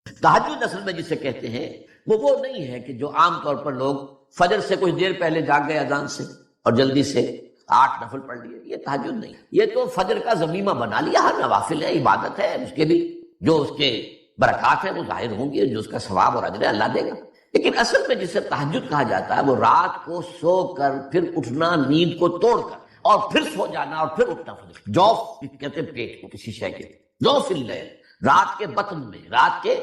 تہجد اصل میں جسے کہتے ہیں وہ نہیں ہے کہ جو عام طور پر لوگ فجر سے کچھ دیر پہلے جاگ گئے اذان سے اور جلدی سے 8 نفل پڑھ لیے، یہ تہجد نہیں، یہ تو فجر کا ضمیمہ بنا لیا، ہر نوافل ہے، عبادت ہے، اس کے بھی جو اس کے برکات ہیں وہ ظاہر ہوں گی، جو اس کا ثواب اور اجر ہے اللہ دے گا۔ لیکن اصل میں جسے تہجد کہا جاتا ہے وہ رات کو سو کر پھر اٹھنا، نیند کو توڑ کر اور پھر سو جانا اور پھر اٹھنا، جوف کہتے ہیں پیٹ کو، کسی شے کے جوف اللیل، رات کے بطن میں، رات کے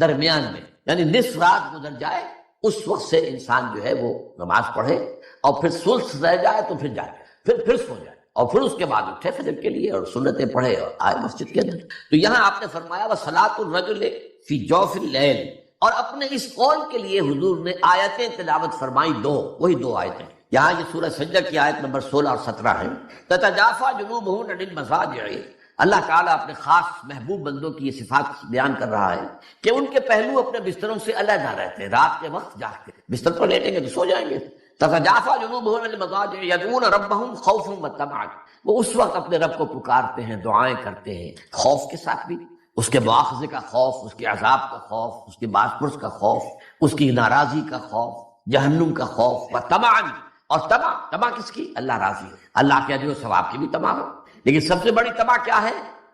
درمیان میں، یعنی نصف رات گزر جائے اس وقت سے انسان جو ہے وہ نماز پڑھے اور پھر ثلث رہ جائے تو پھر جائے، پھر سو جائے اور پھر اس کے بعد اٹھے فجر کے لیے اور سنتیں پڑھے اور آئے مسجد کے اندر۔ تو یہاں آپ نے فرمایا وَصَلَاةُ الرَّجُلِ فِي جَوْفِ اللَّيْلِ، اور اپنے اس قول کے لیے حضور نے آیتیں تلاوت فرمائی، وہی دو آیتیں، یہاں یہ سورہ سجدہ کی آیت نمبر 16 اور 17 ہے۔ تَتَجَافَىٰ جُنُوبُهُمْ عَنِ الْمَضَاجِعِ، اللہ تعالیٰ اپنے خاص محبوب بندوں کی یہ صفات بیان کر رہا ہے کہ ان کے پہلو اپنے بستروں سے علیحدہ رہتے ہیں، رات کے وقت جاگتے ہیں، بستر پر لیٹیں گے تو سو جائیں گے۔ تَتَجَافَىٰ جُنُوبُهُمْ عَنِ الْمَضَاجِعِ يَدْعُونَ رَبَّهُمْ خَوْفًا وَطَمَعًا، وہ اس وقت اپنے رب کو پکارتے ہیں، دعائیں کرتے ہیں، خوف کے ساتھ بھی، اس کے مواخذے کا خوف، اس کے عذاب کا خوف، اس کے باز پرس کا خوف، اس کی ناراضی کا خوف، جہنم کا خوف، وطمعا، اور طمع کس کی؟ اللہ راضی ہے، اللہ کے اجر و ثواب کی بھی طمع ہو، لیکن سب سے بڑی طمع کیا ہے؟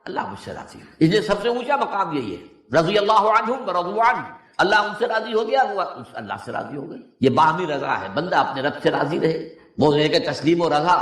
اللہ مجھ سے راضی ہے، اس لیے سب سے اونچا مقام یہی ہے، رضی اللہ عنہم ورضوا عنہ، اللہ ان سے راضی ہو گیا، وہ اللہ سے راضی ہو گئی، یہ باہمی رضا ہے، بندہ اپنے رب سے راضی رہے، وہ ہے کہ تسلیم و رضا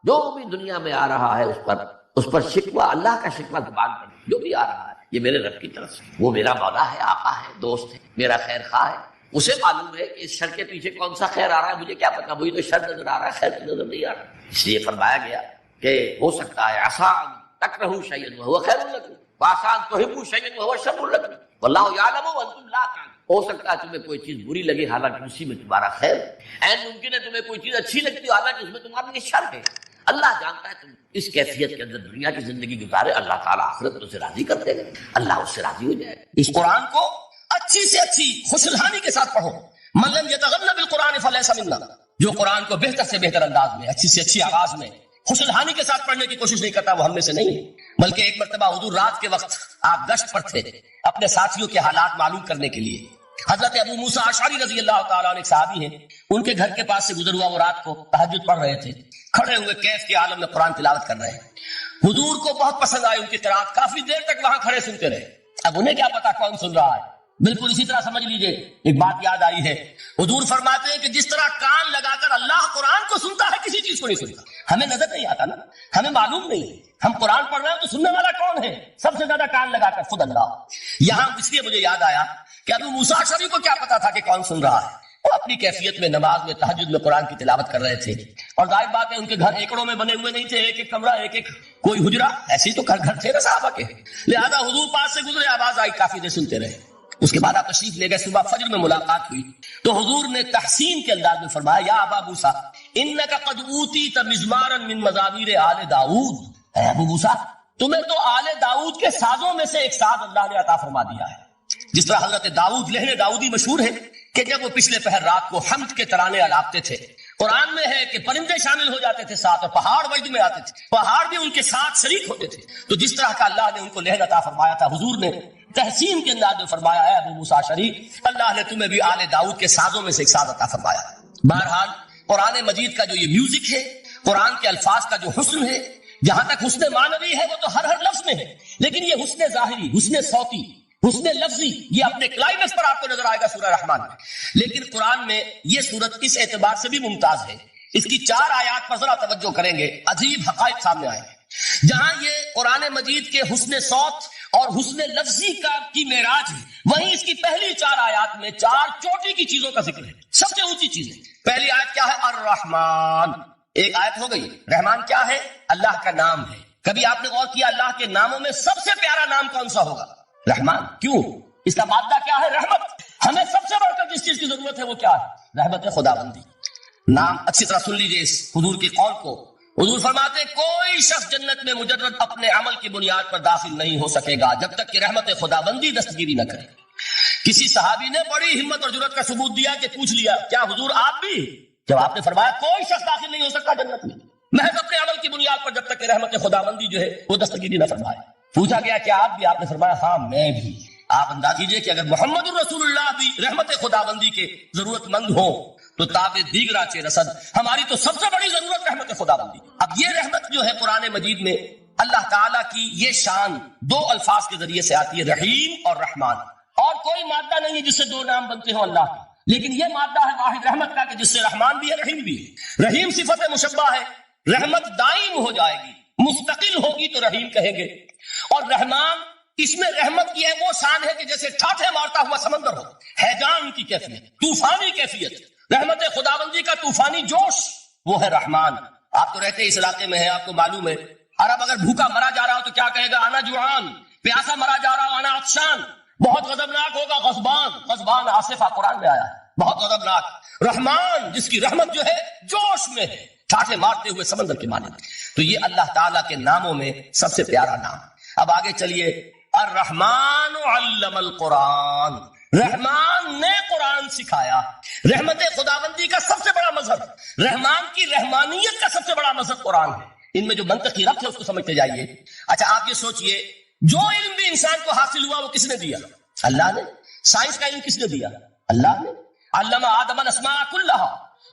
جو بھی دنیا میں آ رہا ہے اس پر شکوہ، اللہ کا شکوہ زبان پر جو بھی آ رہا ہے یہ میرے رب کی طرف سے، وہ میرا مولا ہے، آقا ہے، دوست ہے، میرا خیر خواہ ہے، اسے معلوم ہے کہ اس شر کے پیچھے کون سا خیر آ رہا ہے، مجھے کیا پتا، مجھے تو شر نظر آ رہا ہے، خیر تو نظر نہیں آ رہا، اس لیے فرمایا گیا کہ ہو سکتا ہے آسان تکرہوا شیئا وہو خیر لکم وآسان تحبوا شیئا وہو شر لکم واللہ یعلم وانتم لا تعلمون، ہو سکتا ہے تمہیں کوئی چیز بری لگے حالانکہ اسی میں تمہارا خیر، عین ممکن ہے تمہیں کوئی چیز اچھی لگتی ہو حالانکہ اس میں تمہارا لیے شر ہے، اللہ جانتا ہے تم اس کیفیت کے اندر دنیا کی زندگی گزارے، اللہ تعالیٰ آخرت تو سے راضی کر دے گا، اللہ اس سے راضی ہو جائے گا۔ اس قرآن کو اچھی سے اچھی خوشحالی کے ساتھ پڑھو، من لم یتغن بالقرآن فلیس منا، جو قرآن کو بہتر سے بہتر انداز میں، اچھی سے اچھی آواز میں، خوشحالی کے ساتھ پڑھنے کی کوشش نہیں کرتا وہ ہم میں سے نہیں ہے۔ بلکہ ایک مرتبہ حضور رات کے وقت آپ گشت پر تھے اپنے ساتھیوں کے حالات معلوم کرنے کے لیے، حضرت ابو موسیٰ اشعری رضی اللہ تعالیٰ عنہ ایک صحابی ہیں، ان کے گھر کے پاس سے گزر ہوا، وہ رات کو تہجد پڑھ رہے تھے، کھڑے ہوئے کیف کے عالم میں قرآن تلاوت کر رہے ہیں، حضور کو بہت پسند آئی ان کی قرات، کافی دیر تک وہاں کھڑے سنتے رہے، اب انہیں کیا پتا کون سن رہا ہے، بالکل اسی طرح سمجھ لیجئے ایک بات یاد آئی ہے، حضور فرماتے ہیں کہ جس طرح کان لگا کر اللہ قرآن کو سنتا ہے کسی چیز کو نہیں سنتا، ہمیں نظر نہیں آتا نا، ہمیں معلوم نہیں ہے، ہم قرآن پڑھ رہے ہیں تو سننے والا کون ہے؟ سب سے زیادہ کان لگا کر خود اللہ۔ یہاں اس لیے مجھے یاد آیا کہ ابو موسیٰ اشعری کو کیا پتا تھا کہ کون سن رہا ہے، وہ اپنی کیفیت میں نماز میں تہجد میں قرآن کی تلاوت کر رہے تھے، اور ظاہر بات ہے ان کے گھر ایکڑوں میں بنے ہوئے نہیں تھے، ایک ایک کمرہ، ایک ایک کوئی حجرہ، ایسے ہی تو گھر تھے نا صحابہ کے، لہذا حضور پاس سے گزرے، آواز آئی، کافی دیر سنتے رہے، اس کے بعد آپ تشریف لے گئے، صبح فجر میں ملاقات ہوئی تو حضور نے تحسین کے انداز میں فرمایا، یا ابا موسیٰ انک قد اوتیت مزمارا من مزامیر آل داؤد، اے ابو موسیٰ تمہیں تو آل داؤد کے سازوں میں سے ایک ساز اللہ نے عطا فرما دیا ہے، جس طرح حضرت داؤد، لہن داؤدی مشہور ہے کہ جب وہ پچھلے پہر رات کو حمد کے ترانے الاپتے تھے، قرآن میں ہے کہ پرندے شامل ہو جاتے تھے ساتھ، اور پہاڑ وجد میں آتے تھے، پہاڑ بھی ان کے ساتھ شریک ہوتے تھے، تو جس طرح کا اللہ نے ان کو لہن عطا فرمایا تھا، حضور نے تحسین کے انداز میں فرمایا، اے ابو موسیٰ اشعری اللہ نے تمہیں بھی آل داؤد کے سازوں میں سے ایک ساز عطا فرمایا۔ بہرحال قرآن مجید کا جو یہ میوزک ہے، قرآن کے الفاظ کا جو حسن ہے، جہاں تک حسن معنوی ہے وہ تو ہر لفظ میں ہے، لیکن یہ حسن ظاہری، حسن صوتی، حسن لفظی، یہ اپنے کلائمیکس پر آپ کو نظر آئے گا سورہ رحمان میں، لیکن قرآن میں یہ سورت اس اعتبار سے بھی ممتاز ہے، اس کی 4 آیات پر ذرا توجہ کریں گے، عجیب حقائق سامنے آئے ہیں، جہاں یہ قرآن مجید کے حسن صوت اور حسن لفظی کی معراج ہے، وہیں اس کی پہلی 4 آیات میں 4 چوٹی کی چیزوں کا ذکر ہے، سب سے اونچی چیز ہے۔ پہلی آیت کیا ہے؟ الرحمن، ایک آیت ہو گئی، رحمان کیا ہے؟ اللہ کا نام ہے۔ کبھی آپ نے غور کیا اللہ کے ناموں میں سب سے پیارا نام کون سا ہوگا؟ رحمان، کیوں؟ اس کا مادہ کیا ہے؟ رحمت۔ ہمیں سب سے بڑھ کر جس چیز کی ضرورت ہے وہ کیا ہے؟ رحمت خدا بندی۔ نام اچھی طرح سن لیجئے اس حضور کی قول کو، حضور فرماتے ہیں کوئی شخص جنت میں مجرد اپنے عمل کی بنیاد پر داخل نہیں ہو سکے گا جب تک کہ رحمت خدا بندی دستگیری نہ کرے۔ کسی صحابی نے بڑی ہمت اور جرأت کا ثبوت دیا کہ پوچھ لیا کیا حضور آپ بھی؟ جب آپ نے فرمایا کوئی شخص داخل نہیں ہو سکتا جنت میں محض اپنے عمل کی بنیاد پر جب تک کہ رحمت خدا بندی جو ہے وہ دستگیری نہ فرمائے۔ پوچھا گیا کیا آپ بھی؟ آپ نے فرمایا ہاں میں بھی۔ آپ انداز کیجئے کہ اگر محمد الرسول اللہ بھی رحمت خداوندی کے ضرورت مند ہو تو تاب دیگرا چے رسد، ہماری تو سب سے بڑی ضرورت رحمت خداوندی۔ اب یہ رحمت جو ہے قرآن مجید میں اللہ تعالیٰ کی یہ شان دو الفاظ کے ذریعے سے آتی ہے، رحیم اور رحمان، اور کوئی مادہ نہیں ہے جس سے دو نام بنتے ہوں اللہ کے، لیکن یہ مادہ ہے واحد رحمت کا کہ جس سے رحمان بھی ہے رحیم بھی ہے۔ رحیم صفت مشبہ ہے، رحمت دائم ہو جائے گی، مستقل ہوگی تو رحیم کہیں گے، اور رحمان اس میں رحمت کی ہے وہ شان ہے کہ جیسے ٹھاٹھے مارتا ہوا سمندر ہو، ہیجان کی کیفیت، طوفانی کیفیت، رحمت خداوندی کا طوفانی جوش، وہ ہے رحمان۔ آپ تو رہتے اس علاقے میں ہیں، آپ کو معلوم ہے عرب اگر بھوکا مرا جا رہا ہو تو کیا کہے گا؟ انا جوعان۔ پیاسا مرا جا رہا ہو انا عطشان۔ بہت غضبناک ہوگا غضبان، غضبان آصفہ قرآن میں آیا ہے، بہت غضبناک۔ رحمان جس کی رحمت جو ہے جوش میں ہے، ٹھاٹھے مارتے ہوئے سمندر کے مانند۔ تو یہ اللہ تعالیٰ کے ناموں میں سب سے پیارا نام۔ اب آگے چلیے، الرحمن علم القرآن، رحمان نے قرآن سکھایا۔ رحمت خداوندی کا سب سے بڑا مظہر، رحمان کی رحمانیت کا سب سے بڑا مظہر قرآن ہے۔ ان میں جو منطقی ربط ہے اس کو سمجھتے جائیے۔ اچھا آپ یہ سوچئے، جو علم بھی انسان کو حاصل ہوا وہ کس نے دیا؟ اللہ نے۔ سائنس کا علم کس نے دیا؟ اللہ نے۔ علم آدم الاسماء کلھا،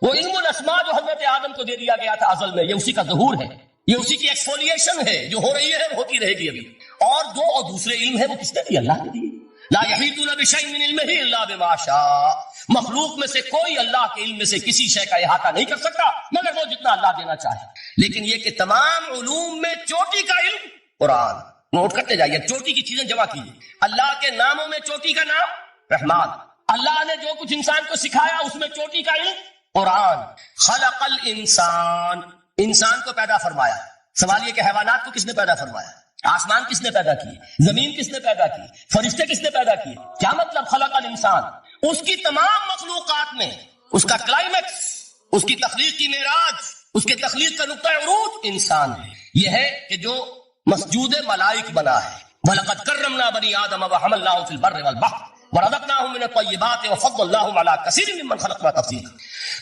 وہ علم الاسماء جو حضرت آدم کو دے دیا گیا تھا ازل میں، یہ اسی کا ظہور ہے، یہ اسی کی ایکسفولیشن ہے جو ہو رہی ہے، ہوتی رہے گی ابھی۔ اور دوسرے علم ہے وہ کس نے دیا؟ اللہ نے دیے۔ لا یحیطون بشیء من علمہ الا بما شاء، مخلوق میں سے کوئی اللہ کے علم میں سے کسی شے کا احاطہ نہیں کر سکتا مگر وہ جتنا اللہ دینا چاہے۔ لیکن یہ کہ تمام علوم میں چوٹی کا علم قرآن، نوٹ کرتے جائیے، چوٹی کی چیزیں جمع کیجیے۔ اللہ کے ناموں میں چوٹی کا نام رحمان، اللہ نے جو کچھ انسان کو سکھایا اس میں چوٹی کا علم قرآن۔ خلق الانسان، انسان کو پیدا فرمایا۔ سوال یہ کہ حیوانات کو کس نے پیدا فرمایا؟ آسمان کس نے پیدا کی؟ زمین کس نے پیدا کی؟ فرشتے کس نے پیدا کیے؟ کیا مطلب خلق الانسان؟ اس کی تمام مخلوقات میں اس کا کلائمیکس، اس کی تخلیق کی معراج، اس کے تخلیق کا نقطہ عروج انسان ہے۔ یہ ہے کہ جو مسجود ملائک بنا ہے۔ وَلَقَدْ كَرَّمْنَا بَنِي آدَمَ وَحَمَلْنَاهُمْ فِي الْبَرِّ وَالْبَحْرِ وَرَزَقْنَاهُمْ مِنَ الطَّيِّبَاتِ وَفَضَّلْنَاهُمْ عَلَىٰ كَثِيرٍ مِّمَّنْ خَلَقْنَا تَفْضِيلًا۔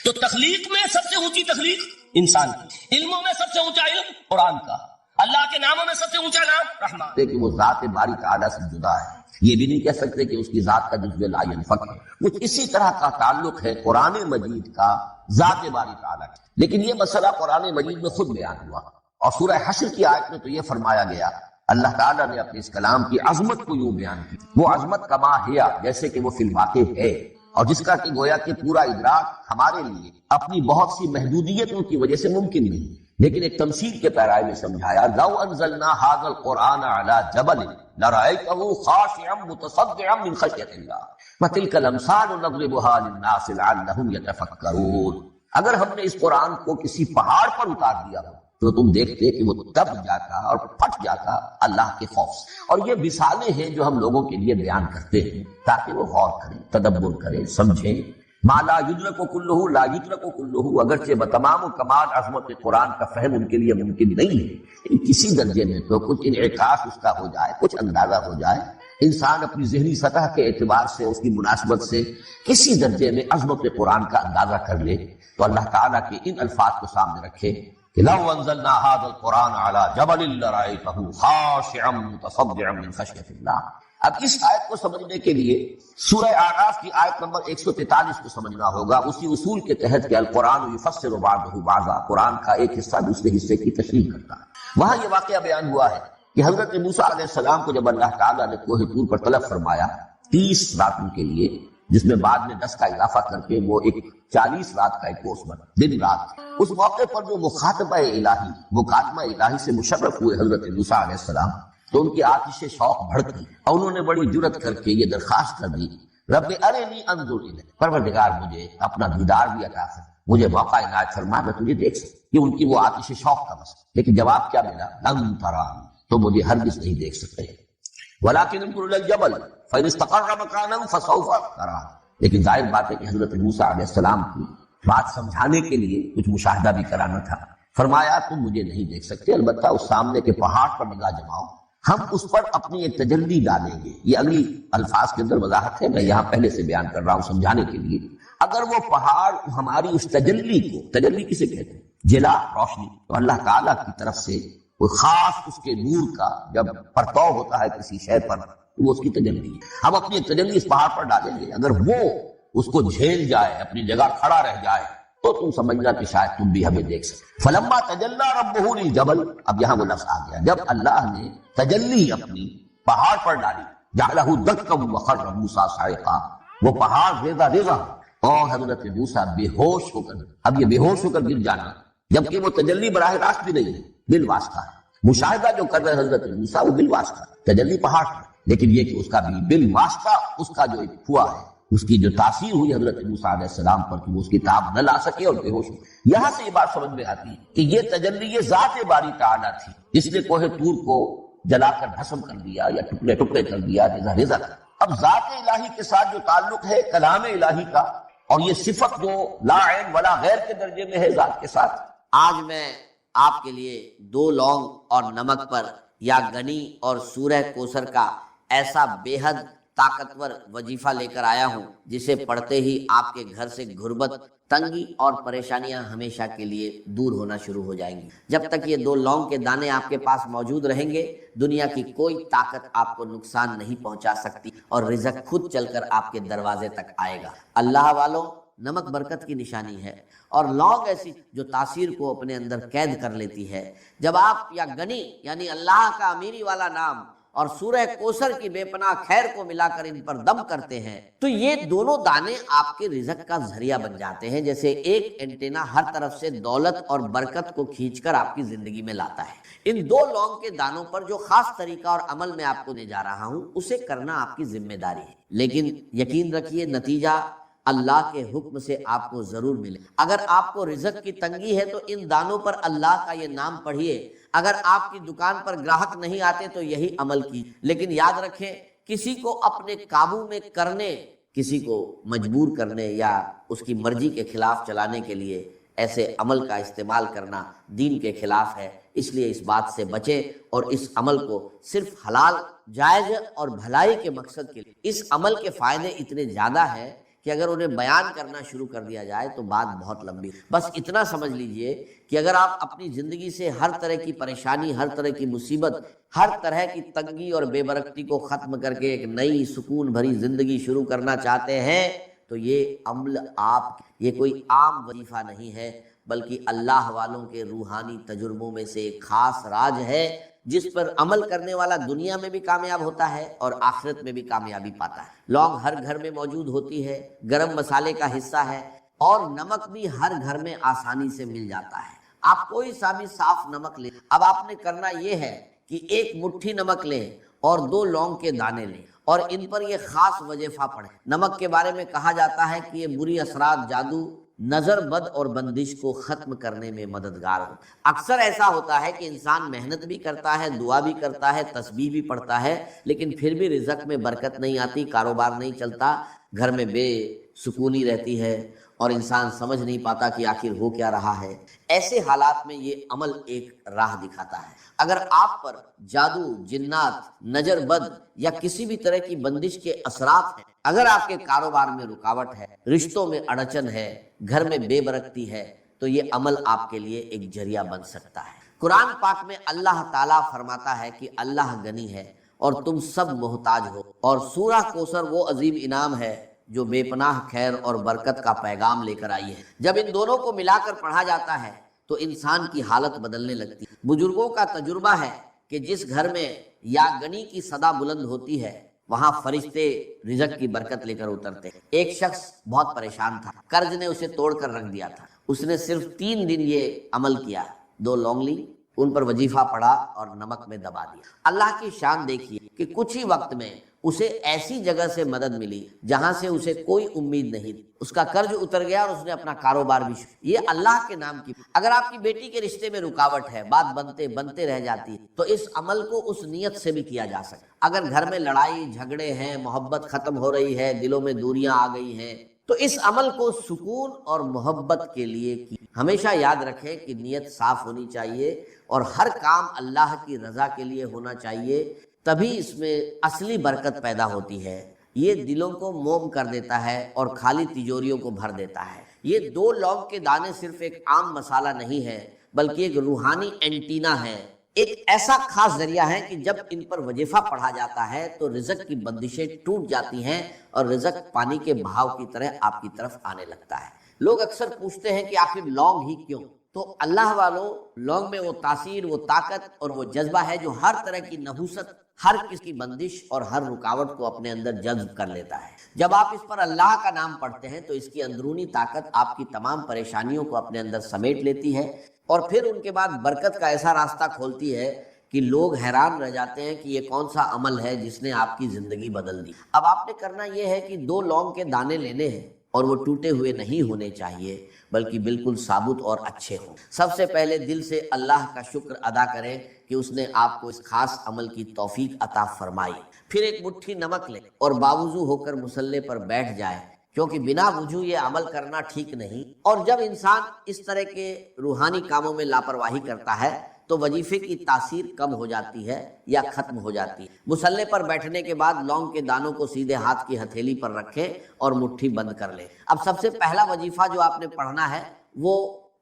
تو تخلیق میں سب سے اونچی تخلیق انسان کی، علموں میں سب سے اونچا علم قرآن کا، اللہ کے ناموں میں سب سے اونچا نام رحمان۔ کہ وہ ذات باری تعالیٰ سے جدا ہے، یہ بھی نہیں کہہ سکتے کہ اس کی ذات کا جزو لا ينفک ہے۔ کچھ اسی طرح کا تعلق ہے قرآن مجید کا ذات باری تعالیٰ کا، لیکن یہ مسئلہ قرآن مجید میں خود بیان ہوا، اور سورہ حشر کی آیت میں تو یہ فرمایا گیا، اللہ تعالیٰ نے اپنے اس کلام کی عظمت کو یوں بیان کی، وہ عظمت کما ہیا، جیسے کہ وہ فی الواقع ہے، اور جس کا کہ گویا کہ پورا ادراک ہمارے لیے اپنی بہت سی محدودیتوں کی وجہ سے ممکن نہیں، لیکن ایک تمثیل کے پیرائے میں سمجھایا، لو انزلنا ھذا القرآن علی جبل لرأیتہ خاشعا متصدعا من خشیۃ اللہ وتلک الامثال نضربها للناس لعلهم یتفکرون۔ اگر ہم نے اس قرآن کو کسی پہاڑ پر اتار دیا ہو تو تم دیکھتے کہ وہ دب جاتا اور پھٹ جاتا اللہ کے خوف سے۔ اور یہ مثالیں ہیں جو ہم لوگوں کے لیے بیان کرتے ہیں تاکہ وہ غور کریں، تدبر کریں، سمجھیں۔ ما لا یدرک کلہ لا یدرک کلہ، اگرچہ بتمام و کمال عظمت قرآن کا فہم ان کے لیے ممکن نہیں ہے، لیکن کسی درجے میں تو کچھ انعکاس اس کا ہو جائے، کچھ اندازہ ہو جائے، انسان اپنی ذہنی سطح کے اعتبار سے، اس کی مناسبت سے کسی درجے میں عظمت قرآن کا اندازہ کر لے، تو اللہ تعالیٰ کے ان الفاظ کو سامنے رکھے کہ لو انزلنا ھذا القرآن علی جبل لرأیتہ خاشعا متصدعا من خشیۃ اللہ۔ اب اس آیت کو سمجھنے کے لیے سورہ اعراف کی آیت نمبر 143 کو سمجھنا ہوگا، اسی اصول کے تحت کہ القرآن یفسر بعضہ بعضا، قرآن کا ایک حصہ دوسرے حصے کی تشریح کرتا ہے۔ وہاں یہ واقعہ بیان ہوا ہے کہ حضرت موسیٰ علیہ السلام کو جب اللہ تعالیٰ نے کوہ طور پر طلب فرمایا 30 راتوں کے لیے، جس میں بعد میں 10 کا اضافہ کر کے وہ ایک 40 رات کا ایک کورس بنا، دن رات، اس موقع پر جو مکاتبہ الہی سے مشرف ہوئے حضرت موسیٰ علیہ السلام، تو ان کی آتش شوق بھڑکی اور انہوں نے بڑی جرأت کر کے یہ درخواست کر دی، رب ارنی انظر الیک، پروردگار مجھے اپنا دیدار بھی عطا کر، مجھے موقع عنایت فرما، میں تجھے دیکھ سکوں۔ یہ ان کی وہ آتش شوق کا مسئلہ، لیکن جواب کیا ملا؟ لن ترانی، تو مجھے ہرگز نہیں دیکھ سکتے، ولکن انظر الی الجبل فإن استقر مکانہ فسوف ترانی۔ لیکن ظاہر بات ہے کہ حضرت موسیٰ علیہ السلام کی بات سمجھانے کے لیے کچھ مشاہدہ بھی کرانا تھا۔ فرمایا تم مجھے نہیں دیکھ سکتے، البتہ اس سامنے کے پہاڑ پر نگاہ جماؤ، ہم اس پر اپنی ایک تجلی ڈالیں گے۔ یہ اگلی الفاظ کے اندر وضاحت ہے، میں یہاں پہلے سے بیان کر رہا ہوں سمجھانے کے لیے۔ اگر وہ پہاڑ ہماری اس تجلی کو، تجلی کسے کہتے ہیں؟ جلا، روشنی، تو اللہ تعالیٰ کی طرف سے کوئی خاص اس کے نور کا جب پرتو ہوتا ہے کسی شے پر وہ اس کی تجلی ہے. ہم اپنی ایک تجلی اس پہاڑ پر ڈالیں گے، اگر وہ اس کو جھیل جائے، اپنی جگہ کھڑا رہ جائے، تو تم سمجھنا کہ شاید تم بھی ہمیں دیکھ سکتے. فلما تجلی ربہ للجبل، اب یہاں وہ لفظ آ گیا، جب اللہ نے تجلی اپنی پہاڑ پر ڈالی، جعلہ دکا وخر موسیٰ صاعقا، وہ پہاڑ ریزہ ریزہ، اور حضرت موسیٰ بے ہوش ہو کر، اب یہ بے ہوش ہو کر گر جانا، جبکہ وہ تجلی براہ راست بھی نہیں ہے، بالواسطہ ہے. مشاہدہ جو کر رہے حضرت موسیٰ وہ بالواسطہ، تجلی پہاڑ پر، لیکن یہ کہ اس کا بھی بالواسطہ اس کا جو ہوا ہے، اس کی جو تاثیر ہوئی حضرت موسیٰ علیہ السلام پر کہ وہ اس کی تاب نہ لا سکے اور بے ہوش ہو. یہاں سے یہ بات سمجھ میں آتی ہے کہ یہ تجلی یہ ذات باری تعالیٰ تھی، جس نے کوہ طور کو جلا کر بھسم کر دیا یا ٹکڑے ٹکڑے کر دیا، ریزہ ریزہ کر. اب ذات الہی کے ساتھ جو تعلق ہے کلام الہی کا، اور یہ صفت جو لا عین ولا غیر کے درجے میں ہے ذات کے ساتھ. آج میں آپ کے لیے 2 لونگ اور نمک پر یا گنی اور سورہ کوثر کا ایسا بے حد طاقتور وظیفہ لے کر آیا ہوں جسے پڑھتے ہی آپ کے گھر سے غربت، تنگی اور پریشانیاں ہمیشہ کے لیے دور ہونا شروع ہو جائیں گی. جب تک یہ 2 لونگ کے دانے آپ کے پاس موجود رہیں گے، دنیا کی کوئی طاقت آپ کو نقصان نہیں پہنچا سکتی اور رزق خود چل کر آپ کے دروازے تک آئے گا. اللہ والوں، نمک برکت کی نشانی ہے اور لونگ ایسی جو تاثیر کو اپنے اندر قید کر لیتی ہے. جب آپ یا گنی یعنی اللہ کا امیری والا نام اور سورہ کوثر کی بے پناہ خیر کو ملا کر ان پر دم کرتے ہیں تو یہ دونوں دانے آپ کے رزق کا ذریعہ بن جاتے ہیں، جیسے ایک اینٹینا ہر طرف سے دولت اور برکت کو کھینچ کر آپ کی زندگی میں لاتا ہے. ان 2 لونگ کے دانوں پر جو خاص طریقہ اور عمل میں آپ کو دے جا رہا ہوں اسے کرنا آپ کی ذمہ داری ہے، لیکن یقین رکھیے نتیجہ اللہ کے حکم سے آپ کو ضرور ملے. اگر آپ کو رزق کی تنگی ہے تو ان دانوں پر اللہ کا یہ نام پڑھیے. اگر آپ کی دکان پر گراہک نہیں آتے تو یہی عمل کی، لیکن یاد رکھیں کسی کو اپنے قابو میں کرنے، کسی کو مجبور کرنے یا اس کی مرضی کے خلاف چلانے کے لیے ایسے عمل کا استعمال کرنا دین کے خلاف ہے. اس لیے اس بات سے بچیں اور اس عمل کو صرف حلال، جائز اور بھلائی کے مقصد کے لیے. اس عمل کے فائدے اتنے زیادہ ہیں کہ اگر انہیں بیان کرنا شروع کر دیا جائے تو بات بہت لمبی. بس اتنا سمجھ لیجئے کہ اگر آپ اپنی زندگی سے ہر طرح کی پریشانی، ہر طرح کی مصیبت، ہر طرح کی تنگی اور بے برکتی کو ختم کر کے ایک نئی سکون بھری زندگی شروع کرنا چاہتے ہیں تو یہ عمل یہ کوئی عام وظیفہ نہیں ہے، بلکہ اللہ والوں کے روحانی تجربوں میں سے ایک خاص راج ہے جس پر عمل کرنے والا دنیا میں بھی کامیاب ہوتا ہے اور آخرت میں بھی کامیابی پاتا ہے. لونگ ہر گھر میں موجود ہوتی ہے، گرم مسالے کا حصہ ہے، اور نمک بھی ہر گھر میں آسانی سے مل جاتا ہے. آپ کوئی سا بھی صاف نمک لیں. اب آپ نے کرنا یہ ہے کہ 1 مٹھی نمک لیں اور 2 لونگ کے دانے لیں اور ان پر یہ خاص وظیفہ پڑھیں. نمک کے بارے میں کہا جاتا ہے کہ یہ بری اثرات، جادو، نظر بد اور بندش کو ختم کرنے میں مددگار ہو. اکثر ایسا ہوتا ہے کہ انسان محنت بھی کرتا ہے، دعا بھی کرتا ہے، تسبیح بھی پڑھتا ہے، لیکن پھر بھی رزق میں برکت نہیں آتی، کاروبار نہیں چلتا، گھر میں بے سکونی رہتی ہے اور انسان سمجھ نہیں پاتا کہ آخر ہو کیا رہا ہے. ایسے حالات میں یہ عمل ایک راہ دکھاتا ہے. اگر آپ پر جادو، جنات، نظر بد یا کسی بھی طرح کی بندش کے اثرات ہیں، اگر آپ کے کاروبار میں رکاوٹ ہے، رشتوں میں اڑچن ہے، گھر میں بے برکتی ہے، تو یہ عمل آپ کے لیے ایک ذریعہ بن سکتا ہے. قرآن پاک میں اللہ تعالیٰ فرماتا ہے کہ اللہ غنی ہے اور تم سب محتاج ہو، اور سورہ کوثر وہ عظیم انعام ہے جو بے پناہ خیر اور برکت کا پیغام لے کر آئی ہے. جب ان دونوں کو ملا کر پڑھا جاتا ہے تو انسان کی حالت بدلنے لگتی ہے. بزرگوں کا تجربہ ہے کہ جس گھر میں یا گنی کی صدا بلند ہوتی ہے وہاں فرشتے رزق کی برکت لے کر اترتے ہیں. ایک شخص بہت پریشان تھا، قرض نے اسے توڑ کر رکھ دیا تھا. اس نے صرف 3 دن یہ عمل کیا، 2 لونگ لی، ان پر وظیفہ پڑھا اور نمک میں دبا دیا. اللہ کی شان دیکھیے کہ کچھ ہی وقت میں اسے ایسی جگہ سے مدد ملی جہاں سے اسے کوئی امید نہیں تھی. اس کا قرض اتر گیا اور اس نے اپنا کاروبار بھی شروع. یہ اللہ کے نام کی. اگر آپ کی بیٹی کے رشتے میں رکاوٹ ہے، بات بنتے رہ جاتی ہے، تو اس عمل کو اس نیت سے بھی کیا جا سکتا. اگر گھر میں لڑائی جھگڑے ہیں، محبت ختم ہو رہی ہے، دلوں میں دوریاں آ گئی ہیں، تو اس عمل کو سکون اور محبت کے لیے کی. ہمیشہ یاد رکھیں کہ نیت صاف ہونی چاہیے اور ہر کام اللہ کی رضا کے لیے ہونا چاہیے، تبھی اس میں اصلی برکت پیدا ہوتی ہے. یہ دلوں کو موم کر دیتا ہے اور خالی تجوریوں کو بھر دیتا ہے. یہ 2 لونگ کے دانے صرف ایک عام مسالہ نہیں ہے بلکہ ایک روحانی اینٹینا ہے، ایک ایسا خاص ذریعہ ہے کہ جب ان پر وظیفہ پڑھا جاتا ہے تو رزق کی بندشیں ٹوٹ جاتی ہیں اور رزق پانی کے بہاؤ کی طرح آپ کی طرف آنے لگتا ہے۔ لوگ اکثر پوچھتے ہیں کہ آخر لونگ ہی کیوں؟ تو اللہ والوں، لونگ میں وہ تاثیر، وہ طاقت اور وہ جذبہ ہے جو ہر طرح کی نحوست، ہر کس کی بندش اور ہر رکاوٹ کو اپنے اندر جذب کر لیتا ہے۔ جب آپ اس پر اللہ کا نام پڑھتے ہیں تو اس کی اندرونی طاقت آپ کی تمام پریشانیوں کو اپنے اندر سمیٹ لیتی ہے اور پھر ان کے بعد برکت کا ایسا راستہ کھولتی ہے کہ لوگ حیران رہ جاتے ہیں کہ یہ کون سا عمل ہے جس نے آپ کی زندگی بدل دی۔ اب آپ نے کرنا یہ ہے کہ 2 لونگ کے دانے لینے ہیں اور وہ ٹوٹے ہوئے نہیں ہونے چاہیے بلکہ بالکل ثابت اور اچھے ہوں۔ سب سے پہلے دل سے اللہ کا شکر ادا کریں کہ اس نے آپ کو اس خاص عمل کی توفیق عطا فرمائی۔ پھر ایک مٹھی نمک لیں اور باوضو ہو کر مصلے پر بیٹھ جائیں، کیونکہ بنا وضو یہ عمل کرنا ٹھیک نہیں۔ اور جب انسان اس طرح کے روحانی کاموں میں لاپرواہی کرتا ہے تو وظیفے کی تاثیر کم ہو جاتی ہے یا ختم ہو جاتی ہے۔ مصلے پر بیٹھنے کے بعد لونگ کے دانوں کو سیدھے ہاتھ کی ہتھیلی پر رکھیں اور مٹھی بند کر لیں۔ اب سب سے پہلا وظیفہ جو آپ نے پڑھنا ہے وہ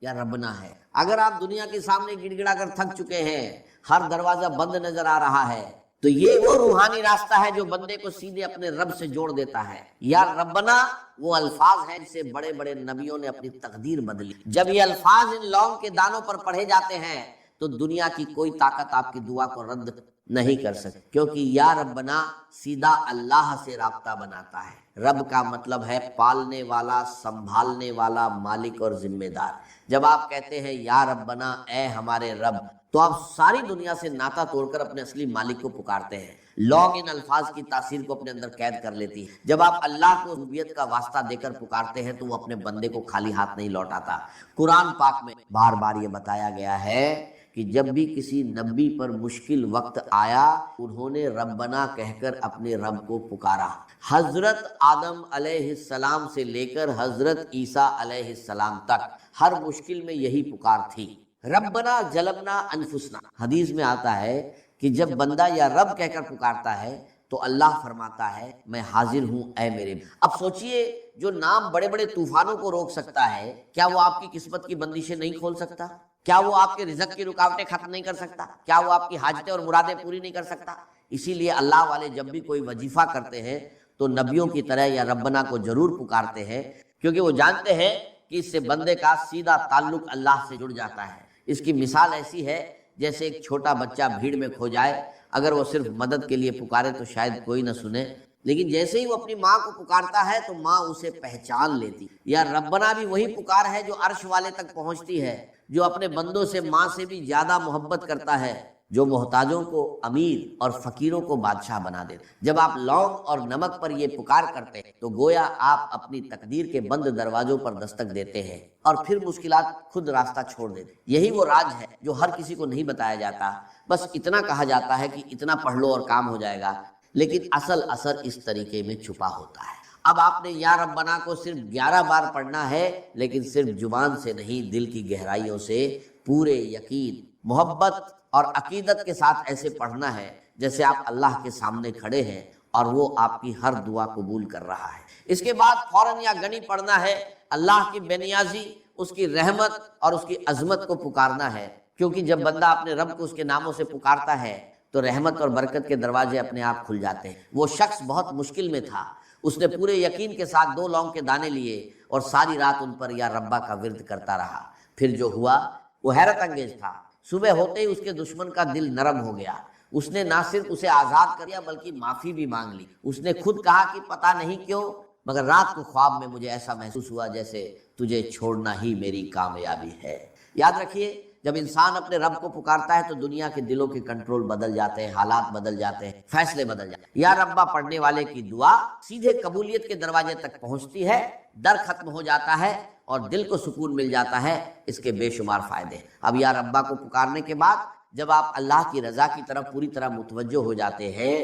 یا ربنا ہے۔ اگر آپ دنیا کے سامنے گڑ گڑا کر تھک چکے ہیں، ہر دروازہ بند نظر آ رہا ہے، تو یہ وہ روحانی راستہ ہے جو بندے کو سیدھے اپنے رب سے جوڑ دیتا ہے۔ یا ربنا وہ الفاظ ہیں جس سے بڑے بڑے نبیوں نے اپنی تقدیر بدلی۔ جب یہ الفاظ ان لونگ کے دانوں پر پڑھے جاتے ہیں تو دنیا کی کوئی طاقت آپ کی دعا کو رد نہیں کر سکتی، کیونکہ یا ربنا سیدھا اللہ سے رابطہ بناتا ہے۔ رب کا مطلب ہے پالنے والا، سنبھالنے والا، مالک اور ذمہ دار۔ جب آپ کہتے ہیں یا ربنا اے ہمارے رب، تو آپ ساری دنیا سے ناطہ توڑ کر اپنے اصلی مالک کو پکارتے ہیں۔ لونگ ان الفاظ کی تاثیر کو اپنے اندر قید کر لیتی ہے۔ جب آپ اللہ کو ربوبیت کا واسطہ دے کر پکارتے ہیں تو وہ اپنے بندے کو خالی ہاتھ نہیں لوٹاتا۔ قرآن پاک میں بار بار یہ بتایا گیا ہے کہ جب بھی کسی نبی پر مشکل وقت آیا انہوں نے ربنا کہہ کر اپنے رب کو پکارا۔ حضرت آدم علیہ السلام سے لے کر حضرت عیسیٰ علیہ السلام تک ہر مشکل میں یہی پکار تھی، ربنا ظلمنا انفسنا۔ حدیث میں آتا ہے کہ جب بندہ یا رب کہہ کر پکارتا ہے تو اللہ فرماتا ہے میں حاضر ہوں اے میرے۔ اب سوچئے جو نام بڑے بڑے طوفانوں کو روک سکتا ہے، کیا وہ آپ کی قسمت کی بندشیں نہیں کھول سکتا؟ کیا وہ آپ کے رزق کی رکاوٹیں ختم نہیں کر سکتا؟ کیا وہ آپ کی حاجتیں اور مرادیں پوری نہیں کر سکتا؟ اسی لیے اللہ والے جب بھی کوئی وظیفہ کرتے ہیں تو نبیوں کی طرح یا ربنا کو ضرور پکارتے ہیں، کیونکہ وہ جانتے ہیں کہ اس سے بندے کا سیدھا تعلق اللہ سے جڑ جاتا ہے۔ اس کی مثال ایسی ہے جیسے ایک چھوٹا بچہ بھیڑ میں کھو جائے، اگر وہ صرف مدد کے لیے پکارے تو شاید کوئی نہ سنے، لیکن جیسے ہی وہ اپنی ماں کو پکارتا ہے تو ماں اسے پہچان لیتی۔ یا ربنا بھی وہی پکار ہے جو عرش والے تک پہنچتی ہے، جو اپنے بندوں سے ماں سے بھی زیادہ محبت کرتا ہے، جو محتاجوں کو امیر اور فقیروں کو بادشاہ بنا دیتا۔ جب آپ لونگ اور نمک پر یہ پکار کرتے ہیں تو گویا آپ اپنی تقدیر کے بند دروازوں پر دستک دیتے ہیں اور پھر مشکلات خود راستہ چھوڑ دیتے ہیں۔ یہی وہ راز ہے جو ہر کسی کو نہیں بتایا جاتا، بس اتنا کہا جاتا ہے کہ اتنا پڑھ لو اور کام ہو جائے گا، لیکن اصل اثر اس طریقے میں چھپا ہوتا ہے۔ اب آپ نے یا ربنا کو صرف 11 بار پڑھنا ہے، لیکن صرف زبان سے نہیں، دل کی گہرائیوں سے پورے یقین، محبت اور عقیدت کے ساتھ ایسے پڑھنا ہے جیسے آپ اللہ کے سامنے کھڑے ہیں اور وہ آپ کی ہر دعا قبول کر رہا ہے۔ اس کے بعد فوراً یا گنی پڑھنا ہے، اللہ کی بے نیازی، اس کی رحمت اور اس کی عظمت کو پکارنا ہے، کیونکہ جب بندہ اپنے رب کو اس کے ناموں سے پکارتا ہے تو رحمت اور برکت کے دروازے اپنے آپ کھل جاتے ہیں۔ وہ شخص بہت مشکل میں تھا، اس نے پورے یقین کے ساتھ 2 لونگ کے دانے لیے اور ساری رات ان پر یا ربا کا ورد کرتا رہا۔ پھر جو ہوا وہ حیرت انگیز تھا۔ صبح ہوتے ہی اس کے دشمن کا دل نرم ہو گیا۔ اس نے نہ صرف اسے آزاد کر دیا بلکہ معافی بھی مانگ لی۔ اس نے خود کہا کہ پتہ نہیں کیوں مگر رات کو خواب میں مجھے ایسا محسوس ہوا جیسے تجھے چھوڑنا ہی میری کامیابی ہے۔ یاد رکھیے جب انسان اپنے رب کو پکارتا ہے تو دنیا کے دلوں کے کنٹرول بدل جاتے ہیں، حالات بدل جاتے ہیں، فیصلے بدل جاتے ہیں۔ یا ربا پڑھنے والے کی دعا سیدھے قبولیت کے دروازے تک پہنچتی ہے، ڈر ختم ہو جاتا ہے اور دل کو سکون مل جاتا ہے۔ اس کے بے شمار فائدے۔ اب یا ربا کو پکارنے کے بعد جب آپ اللہ کی رضا کی طرف پوری طرح متوجہ ہو جاتے ہیں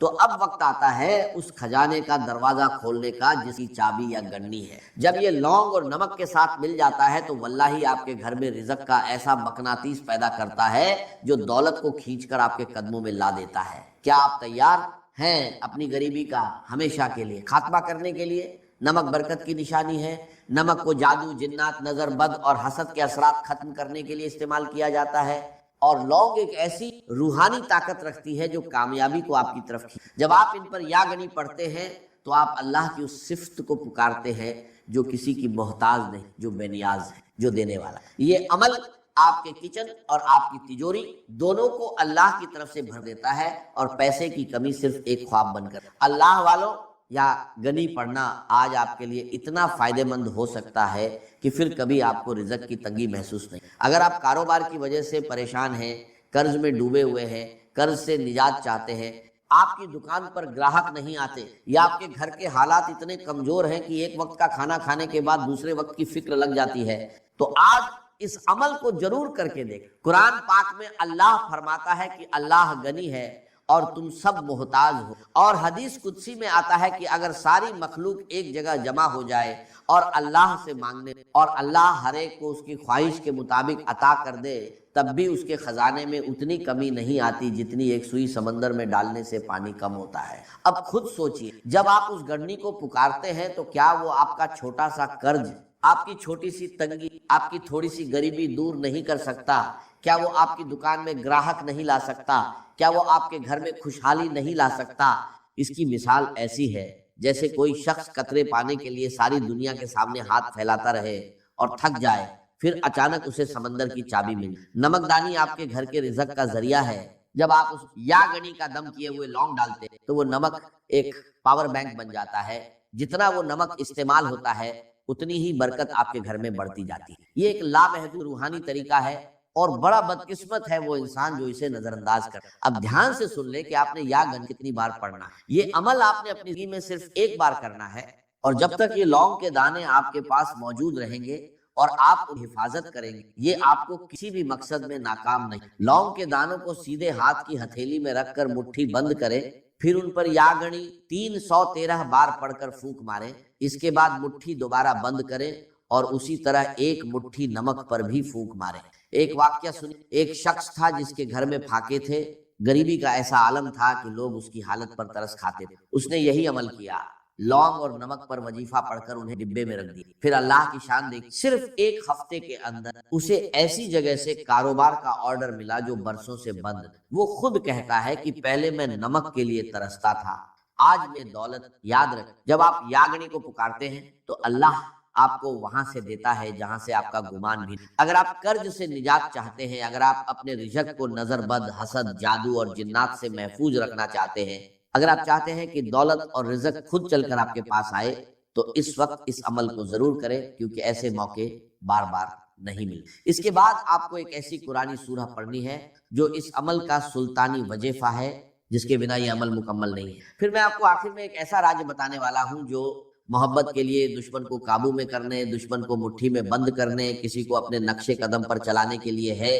تو اب وقت آتا ہے اس خزانے کا دروازہ کھولنے کا جس کی چابی یا گنی ہے۔ جب یہ لونگ اور نمک کے ساتھ مل جاتا ہے تو واللہ آپ کے گھر میں رزق کا ایسا مقناطیس پیدا کرتا ہے جو دولت کو کھینچ کر آپ کے قدموں میں لا دیتا ہے۔ کیا آپ تیار ہیں اپنی غریبی کا ہمیشہ کے لیے خاتمہ کرنے کے لیے؟ نمک برکت کی نشانی ہے۔ نمک کو جادو، جنات، نظر بد اور حسد کے اثرات ختم کرنے کے لیے استعمال کیا جاتا ہے۔ اور لونگ ایک ایسی روحانی طاقت رکھتی ہے جو کامیابی کو آپ کی طرف کھینچتی ہے۔ جب آپ ان پر یا غنی پڑھتے ہیں تو آپ اللہ کی اس صفت کو پکارتے ہیں جو کسی کی محتاج نہیں، جو بے نیاز ہے، جو دینے والا ہے۔ یہ عمل آپ کے کچن اور آپ کی تجوری دونوں کو اللہ کی طرف سے بھر دیتا ہے، اور پیسے کی کمی صرف ایک خواب بن کر۔ اللہ والوں، یا غنی پڑھنا آج آپ کے لیے اتنا فائدہ مند ہو سکتا ہے کہ پھر کبھی آپ کو رزق کی تنگی محسوس نہیں۔ اگر آپ کاروبار کی وجہ سے پریشان ہیں، قرض میں ڈوبے ہوئے ہیں، قرض سے نجات چاہتے ہیں، آپ کی دکان پر گراہک نہیں آتے، یا آپ کے گھر کے حالات اتنے کمزور ہیں کہ ایک وقت کا کھانا کھانے کے بعد دوسرے وقت کی فکر لگ جاتی ہے، تو آج اس عمل کو ضرور کر کے دیکھ۔ قرآن پاک میں اللہ فرماتا ہے کہ اللہ غنی ہے اور تم سب محتاج ہو، اور حدیث قدسی میں آتا ہے کہ اگر ساری مخلوق ایک جگہ جمع ہو جائے اور اللہ سے مانگنے، اور اللہ ہر ایک کو اس کی خواہش کے مطابق عطا کر دے، تب بھی اس کے خزانے میں اتنی کمی نہیں آتی جتنی ایک سوئی سمندر میں ڈالنے سے پانی کم ہوتا ہے۔ اب خود سوچئے، جب آپ اس گڑنی کو پکارتے ہیں تو کیا وہ آپ کا چھوٹا سا قرض، آپ کی چھوٹی سی تنگی، آپ کی تھوڑی سی غریبی دور نہیں کر سکتا؟ کیا وہ آپ کی دکان میں گراہک نہیں لا سکتا؟ کیا وہ آپ کے گھر میں خوشحالی نہیں لا سکتا؟ اس کی مثال ایسی ہے جیسے کوئی شخص قطرے پانے کے لیے ساری دنیا کے سامنے ہاتھ پھیلاتا رہے اور تھک جائے، پھر اچانک اسے سمندر کی چابی ملی۔ نمک دانی آپ کے گھر کے رزق کا ذریعہ ہے۔ جب آپ اس یا غنی کا دم کیے ہوئے لونگ ڈالتے ہیں تو وہ نمک ایک پاور بینک بن جاتا ہے۔ جتنا وہ نمک استعمال ہوتا ہے اتنی ہی برکت آپ کے گھر میں بڑھتی جاتی ہے۔ یہ ایک لامحدود روحانی طریقہ ہے، اور بڑا بدقسمت ہے وہ انسان جو اسے نظر انداز کرے۔ اب دھیان سے سن لے کہ آپ نے یا غنی کتنی بار پڑھنا ہے۔ یہ عمل آپ نے اپنی زندگی میں صرف ایک بار کرنا ہے، اور جب تک یہ لونگ کے دانے آپ کے پاس موجود رہیں گے اور آپ حفاظت کریں گے، یہ آپ کو کسی بھی مقصد میں ناکام نہیں۔ لونگ کے دانوں کو سیدھے ہاتھ کی ہتھیلی میں رکھ کر مٹھی بند کریں، پھر ان پر یا غنی 313 بار پڑھ کر پھونک ماریں، اس کے بعد مٹھی دوبارہ بند کریں اور اسی طرح ایک مٹھی نمک پر بھی پھونک ماریں۔ ایک واقعہ سنیں، ایک شخص تھا جس کے گھر میں پھاکے تھے، غریبی کا ایسا عالم تھا کہ لوگ اس کی حالت پر ترس کھاتے تھے۔ اس نے یہی عمل کیا، لونگ اور نمک پر وظیفہ پڑھ کر انہیں ڈبے میں رکھ دیا۔ پھر اللہ کی شان دیکھ، صرف ایک ہفتے کے اندر اسے ایسی جگہ سے کاروبار کا آرڈر ملا جو برسوں سے بند۔ وہ خود کہتا ہے کہ پہلے میں نمک کے لیے ترستا تھا، آج میں دولت۔ یاد رکھ، جب آپ یا غنی کو پکارتے ہیں تو اللہ آپ کو وہاں سے دیتا ہے جہاں سے آپ کا گمان بھی۔ اگر آپ قرض سے نجات چاہتے ہیں، اگر آپ اپنے رزق کو نظر بد، حسد، جادو اور جنات سے محفوظ رکھنا چاہتے ہیں، اگر آپ چاہتے ہیں کہ دولت اور رزق خود چل کر آپ کے پاس آئے، تو اس وقت اس عمل کو ضرور کریں، کیونکہ ایسے موقع بار بار نہیں ملتے۔ اس کے بعد آپ کو ایک ایسی قرآنی سورہ پڑھنی ہے جو اس عمل کا سلطانی وظیفہ ہے، جس کے بنا یہ عمل مکمل نہیں ہے۔ پھر میں آپ کو آخر میں ایک ایسا راز بتانے والا ہوں جو محبت کے لیے دشمن کو قابو میں کرنے، دشمن کو مٹھی میں بند کرنے، کسی کو اپنے نقشے قدم پر چلانے کے لیے ہے۔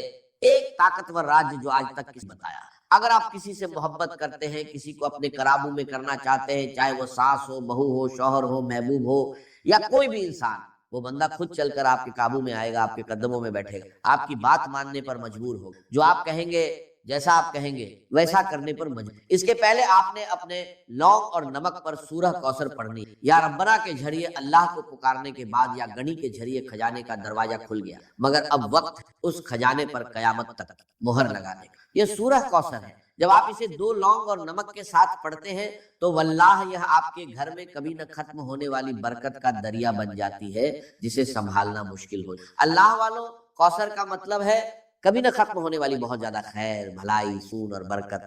ایک طاقتور راز جو آج تک کسی نے بتایا۔ اگر آپ کسی سے محبت کرتے ہیں، کسی کو اپنے قابو میں کرنا چاہتے ہیں، چاہے وہ ساس ہو، بہو ہو، شوہر ہو، محبوب ہو، یا کوئی بھی انسان، وہ بندہ خود چل کر آپ کے قابو میں آئے گا، آپ کے قدموں میں بیٹھے گا، آپ کی بات ماننے پر مجبور ہوگا، جو آپ کہیں گے، جیسا آپ کہیں گے ویسا کرنے پر مجبور۔ اس کے پہلے آپ نے اپنے لونگ اور نمک پر سورہ کوثر پڑھنی۔ یا ربنا کے ذریعے اللہ کو پکارنے کے بعد یا غنی کے ذریعے خزانے کا دروازہ کھل گیا، مگر اب وقت اس خزانے پر قیامت تک مہر لگانے کا۔ یہ سورہ کوثر ہے۔ جب آپ اسے 2 لونگ اور نمک کے ساتھ پڑھتے ہیں تو واللہ یہ آپ کے گھر میں کبھی نہ ختم ہونے والی برکت کا دریا بن جاتی ہے، جسے سنبھالنا مشکل ہو۔ اللہ والوں، کوثر کا مطلب ہے کبھی نہ ختم ہونے والی بہت زیادہ خیر، بھلائی، سون اور برکت۔